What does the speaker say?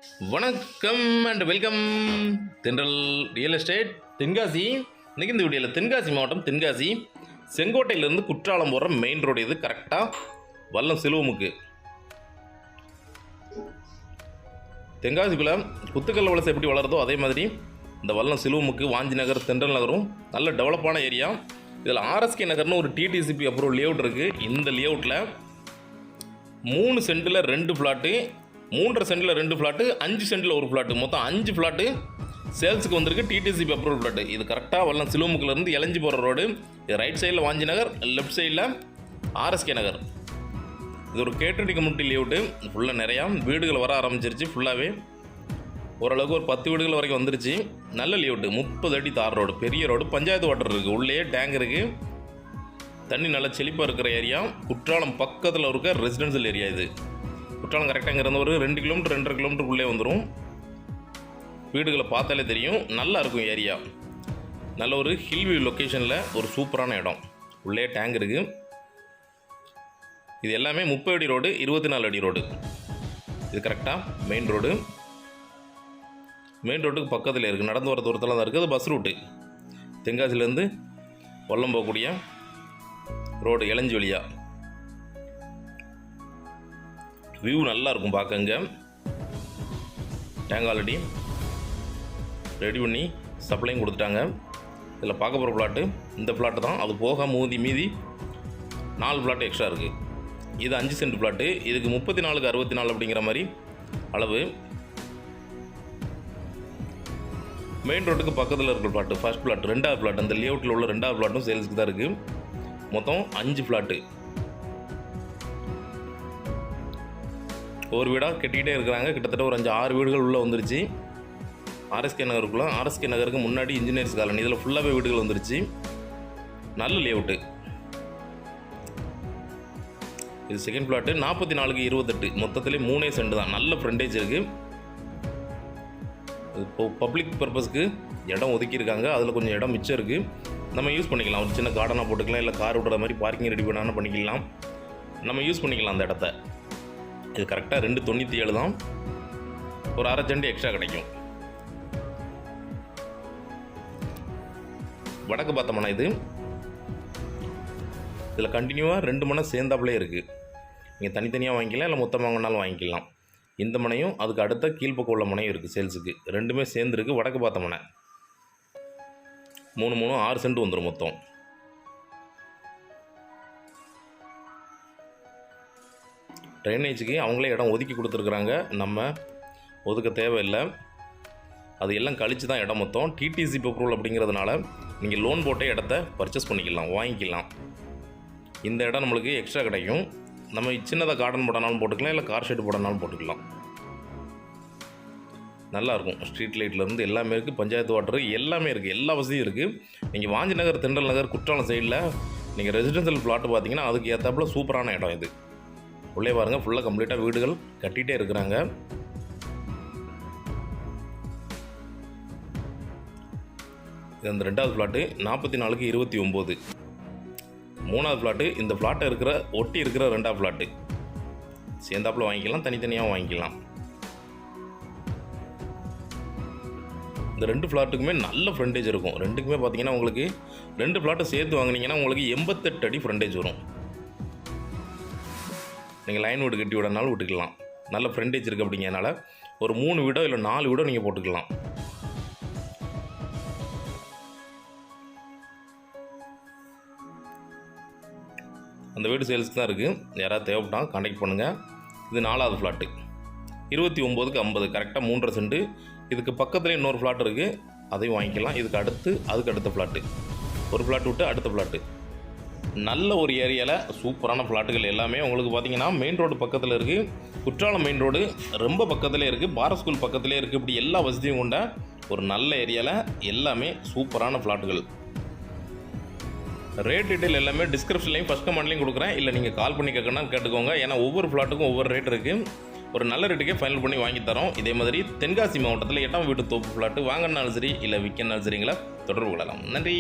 வணக்கம் and welcome தென்றல் real estate Tenkasi. இன்றைக்கி இந்த வீடியோவில் தென்காசி மாவட்டம் தென்காசி செங்கோட்டையிலேருந்து குற்றாலம் போகிற மெயின் ரோடு இது. கரெக்டாக வல்லம் சிலுவமுக்கு தென்காசிக்குள்ளே குத்துக்கல் வளசை எப்படி வளருதோ அதே மாதிரி இந்த வல்லம் சிலுவமுக்கு வாஞ்சி நகர் தென்றல் நகரும் நல்ல டெவலப்பான ஏரியா. இதில் ஆர்எஸ்கே நகர்னு ஒரு டிடிசிபி அப்புறம் லேஅவுட் இருக்குது. இந்த லேஅவுட்டில் 3 சென்டில் 2 ஃப்ளாட்டு, 3.5 சென்டில் 2 ஃப்ளாட்டு, 5 சென்டில் 1 ஃப்ளாட்டு, மொத்தம் 5 ஃப்ளாட்டு சேல்ஸுக்கு வந்திருக்கு. DTCP approval flat. இது கரெக்டாக வல்லம் சிலுவமுக்கிலேருந்து இளஞ்சி போகிற ரோடு. இது ரைட் சைடில் வாஞ்சி நகர், லெஃப்ட் சைடில் ஆர்எஸ்கே நகர். இது ஒரு கேட்டடி கம்யூனிட்டி லேஅவுட்டு. ஃபுல்லாக நிறையா வீடுகள் வர ஆரம்பிச்சிருச்சு. ஃபுல்லாகவே ஓரளவுக்கு ஒரு 10 வீடுகள் வரைக்கும் வந்துருச்சு. நல்ல லேஅவுட்டு, 30 அடி தார் ரோடு, பெரிய ரோடு, பஞ்சாயத்து வாட்டர் இருக்குது, உள்ளே டேங்க் இருக்குது, தண்ணி நல்லா செழிப்பாக இருக்கிற ஏரியா. குற்றாலம் பக்கத்தில் இருக்க ரெசிடென்ஷியல் ஏரியா இது. குற்றாலம் கரெக்டாக இங்கேருந்து ஒரு 2 கிலோமீட்டர் 2.5 கிலோமீட்டருக்குள்ளே வந்துடும். வீடுகளை பார்த்தாலே தெரியும், நல்லா இருக்கும் ஏரியா. நல்ல ஒரு ஹில்வியூ லொக்கேஷனில் ஒரு சூப்பரான இடம். உள்ளே டேங்க் இருக்குது. இது எல்லாமே 30 அடி ரோடு, 24 அடி ரோடு. இது கரெக்டாக மெயின் ரோடு. மெயின் ரோட்டுக்கு பக்கத்தில் இருக்குது, நடந்து வர தூரத்தில் தான் இருக்குது. அது பஸ் ரூட்டு. தென்காசிலேருந்து வல்லம் போகக்கூடிய ரோடு இளஞ்சி வழியாக. வியூ நல்லா இருக்கும் பார்க்கங்க. டேங்க் ஆல்ரெடி ரெடி பண்ணி சப்ளையும் கொடுத்துட்டாங்க. இதில் பார்க்க போகிற ஃப்ளாட்டு இந்த ஃப்ளாட்டு தான். அது போக மீதி 4 ஃப்ளாட்டு எக்ஸ்ட்ரா இருக்குது. இது 5 சென்ட் ஃப்ளாட்டு. இதுக்கு 34க்கு 64 அப்படிங்கிற மாதிரி அளவு. மெயின் ரோட்டுக்கு பக்கத்தில் இருக்கிற ஃப்ளாட்டு ஃபர்ஸ்ட் ஃப்ளாட், 2வது ஃப்ளாட். அந்த லேஅவுட்டில் உள்ள 2வது ஃப்ளாட்டும் சேல்ஸுக்கு தான் இருக்குது. மொத்தம் 5 ஃப்ளாட்டு. ஒரு வீடாக கட்டிக்கிட்டே இருக்கிறாங்க. கிட்டத்தட்ட ஒரு 5-6 வீடுகள் உள்ளே வந்துருச்சு. ஆர்எஸ்கே நகருக்குள்ளே, ஆர்எஸ்கே நகருக்கு முன்னாடி இன்ஜினியர்ஸ் காலனி. இதில் ஃபுல்லாகவே வீடுகள் வந்துருச்சு. நல்ல லேஅவுட்டு. இது செகண்ட் ஃப்ளாட்டு, 44க்கு 28. மொத்தத்திலே 3 சென்ட் தான். நல்ல ஃப்ரண்டேஜ் இருக்குது. இப்போ பப்ளிக் பர்பஸ்க்கு இடம் ஒதுக்கியிருக்காங்க. அதில் கொஞ்சம் இடம் மிச்சம் இருக்குது, நம்ம யூஸ் பண்ணிக்கலாம். ஒரு சின்ன கார்டனாக போட்டுக்கலாம், இல்லை கார் விடுற மாதிரி பார்க்கிங் ரெடி பண்ணாலும் பண்ணிக்கலாம். நம்ம யூஸ் பண்ணிக்கலாம் அந்த இடத்த. இது கரெக்டாக 297 தான். ஒரு 1/2 சென்ட் எக்ஸ்ட்ரா கிடைக்கும். வடக்கு பார்த்த மனை இது. இதில் கண்டினியூவாக 2 மனை சேர்ந்தாப்புலே இருக்குது. நீங்கள் தனித்தனியாக வாங்கிக்கலாம், இல்லை மொத்தமாக வாங்கினாலும் வாங்கிக்கலாம். இந்த மனையும் அதுக்கு அடுத்த கீழ்ப்பக்கம் உள்ள மனையும் இருக்குது சேல்ஸுக்கு. 2மே சேர்ந்துருக்கு. வடக்கு பார்த்த மனை 3 6 சென்ட் வந்துடும் மொத்தம். ட்ரைனேஜுக்கு அவங்களே இடம் ஒதுக்கி கொடுத்துருக்குறாங்க. நம்ம ஒதுக்க தேவையில்லை. அது எல்லாம் கழித்து தான் இடம் மொத்தம். டிடிசிபி அப்ரூவல் அப்படிங்கிறதுனால நீங்கள் லோன் போட்டே இடத்த பர்ச்சேஸ் பண்ணிக்கலாம், வாங்கிக்கலாம். இந்த இடம் நம்மளுக்கு எக்ஸ்ட்ரா கிடைக்கும். நம்ம சின்னதாக கார்டன் போடனாலும் போட்டுக்கலாம், இல்லை கார் ஷெட் போடனாலும் போட்டுக்கலாம். நல்லாயிருக்கும். ஸ்ட்ரீட் லைட்லேருந்து எல்லாமே இருக்குது. பஞ்சாயத்து வாட்டர் எல்லாமே இருக்குது. எல்லா வசதியும் இருக்குது. நீங்கள் வாஞ்சி நகர், தென்றல் நகர், குற்றாலம் சைடில் நீங்கள் ரெசிடென்ஷியல் ஃப்ளாட்டு பார்த்தீங்கன்னா அதுக்கு ஏற்றாப்புல சூப்பரான இடம் இது. உள்ளே பாருங்கள், ஃபுல்லாக கம்ப்ளீட்டாக வீடுகள் கட்டிகிட்டே இருக்கிறாங்க. இது அந்த 2வது ஃப்ளாட்டு, 44க்கு 29. 3வது ஃப்ளாட்டு, இந்த ஃப்ளாட்டை இருக்கிற ஒட்டி இருக்கிற 2வது ஃப்ளாட்டு. சேர்ந்தாப்புல வாங்கிக்கலாம், தனித்தனியாக வாங்கிக்கலாம். இந்த 2 ஃப்ளாட்டுக்குமே நல்ல ஃப்ரண்டேஜ் இருக்கும். 2க்குமே பார்த்தீங்கன்னா உங்களுக்கு 2 ஃப்ளாட்டை சேர்த்து வாங்கினீங்கன்னா உங்களுக்கு 88 அடி ஃப்ரண்டேஜ் வரும். நீங்கள் லைன் வீடு கட்டி விடனாலும் விட்டுக்கலாம். நல்ல ஃப்ரண்டேஜ் இருக்குது. அப்படிங்கிறனால ஒரு 3 வீடோ இல்லை 4 வீடோ நீங்கள் போட்டுக்கலாம். அந்த வீடு சேல்ஸுக்கு தான் இருக்குது. யாராவது தேவைப்பட்டால் கான்டாக்ட் பண்ணுங்கள். இது 4வது ஃப்ளாட்டு, 29க்கு 50. கரெக்டாக 3.5 சென்ட். இதுக்கு பக்கத்துலேயே இன்னொரு ஃப்ளாட் இருக்குது, அதையும் வாங்கிக்கலாம். அதுக்கு அடுத்த ஃப்ளாட்டு, ஒரு ஃப்ளாட் விட்டு அடுத்த ஃப்ளாட்டு. நல்ல ஒரு ஏரியாவில் சூப்பரான ஃப்ளாட்டுகள் எல்லாமே உங்களுக்கு பார்த்தீங்கன்னா மெயின் ரோடு பக்கத்தில் இருக்குது. குற்றாலம் மெயின் ரோடு ரொம்ப பக்கத்துலேயே இருக்குது. பாரத் ஸ்கூல் பக்கத்துலேயே இருக்குது. இப்படி எல்லா வசதியும் கொண்ட ஒரு நல்ல ஏரியாவில் எல்லாமே சூப்பரான ஃப்ளாட்டுகள். ரேட் டீட்டெயில் எல்லாமே டிஸ்கிரிப்ஷன்லையும் ஃபஸ்ட் கமெண்ட்லையும் கொடுக்குறேன். இல்லை நீங்கள் கால் பண்ணி கேட்டுக்கோங்க. ஏன்னா ஒவ்வொரு ஃப்ளாட்டுக்கும் ஒவ்வொரு ரேட் இருக்குது. ஒரு நல்ல ரேட்டுக்கே ஃபைனல் பண்ணி வாங்கி தரோம். இதே மாதிரி தென்காசி மாவட்டத்தில் 8ஆம் வீட்டு தோப்பு ஃப்ளாட்டு வாங்கினாலும் சரி, இல்லை விற்கனாலும் சரிங்களா தொடர்பு கொள்ளலாம். நன்றி.